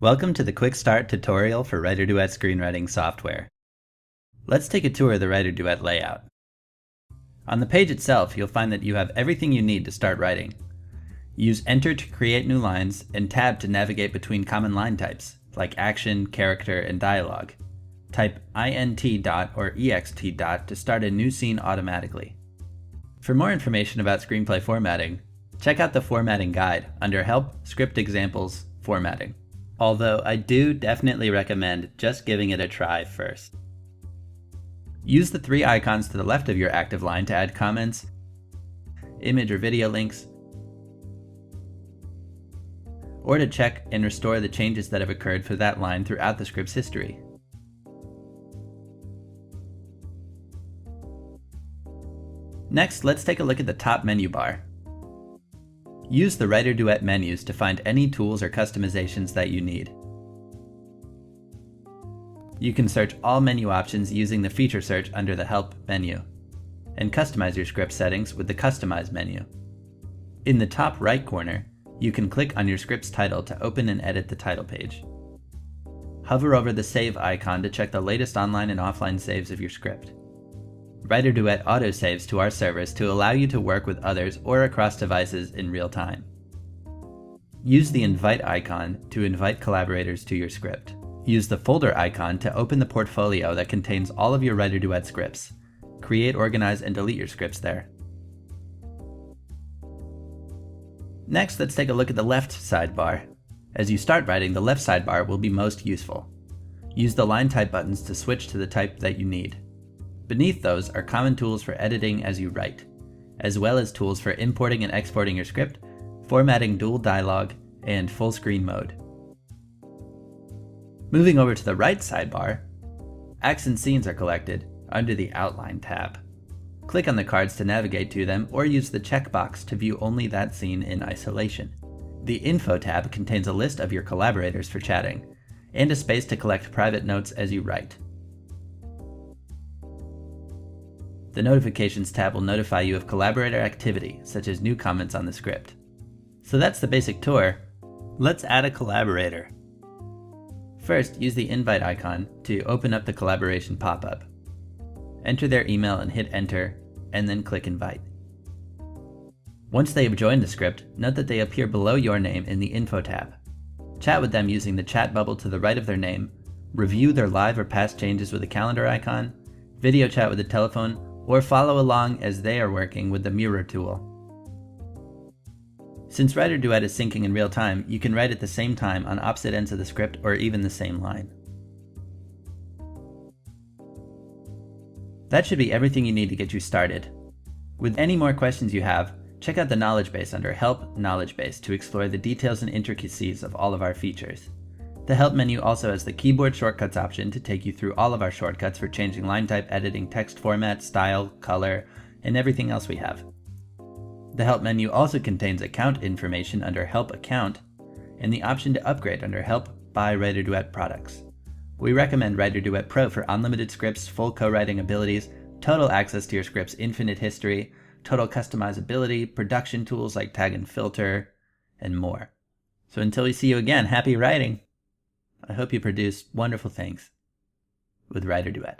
Welcome to the Quick Start tutorial for WriterDuet screenwriting software. Let's take a tour of the WriterDuet layout. On the page itself, you'll find that you have everything you need to start writing. Use Enter to create new lines and Tab to navigate between common line types, like action, character, and dialogue. Type int dot or ext dot to start a new scene automatically. For more information about screenplay formatting, check out the formatting guide under Help, Script Examples, Formatting. Although I do definitely recommend just giving it a try first. Use the three icons to the left of your active line to add comments, image or video links, or to check and restore the changes that have occurred for that line throughout the script's history. Next, let's take a look at the top menu bar. Use the WriterDuet menus to find any tools or customizations that you need. You can search all menu options using the feature search under the Help menu, and customize your script settings with the Customize menu. In the top right corner, you can click on your script's title to open and edit the title page. Hover over the Save icon to check the latest online and offline saves of your script. WriterDuet autosaves to our servers to allow you to work with others or across devices in real time. Use the Invite icon to invite collaborators to your script. Use the Folder icon to open the portfolio that contains all of your WriterDuet scripts. Create, organize, and delete your scripts there. Next, let's take a look at the left sidebar. As you start writing, the left sidebar will be most useful. Use the line type buttons to switch to the type that you need. Beneath those are common tools for editing as you write, as well as tools for importing and exporting your script, formatting dual dialogue, and full screen mode. Moving over to the right sidebar, acts and scenes are collected under the Outline tab. Click on the cards to navigate to them, or use the checkbox to view only that scene in isolation. The Info tab contains a list of your collaborators for chatting, and a space to collect private notes as you write. The Notifications tab will notify you of collaborator activity, such as new comments on the script. So that's the basic tour. Let's add a collaborator. First, use the Invite icon to open up the collaboration pop-up. Enter their email and hit Enter, and then click Invite. Once they have joined the script, note that they appear below your name in the Info tab. Chat with them using the chat bubble to the right of their name, review their live or past changes with the calendar icon, video chat with the telephone, or follow along as they are working with the mirror tool. Since WriterDuet is syncing in real time, you can write at the same time on opposite ends of the script or even the same line. That should be everything you need to get you started. With any more questions you have, check out the knowledge base under Help Knowledge Base to explore the details and intricacies of all of our features. The Help menu also has the keyboard shortcuts option to take you through all of our shortcuts for changing line type, editing, text format, style, color, and everything else we have. The Help menu also contains account information under Help Account, and the option to upgrade under Help Buy WriterDuet Products. We recommend WriterDuet Pro for unlimited scripts, full co-writing abilities, total access to your script's infinite history, total customizability, production tools like Tag and Filter, and more. So until we see you again, happy writing! I hope you produce wonderful things with WriterDuet.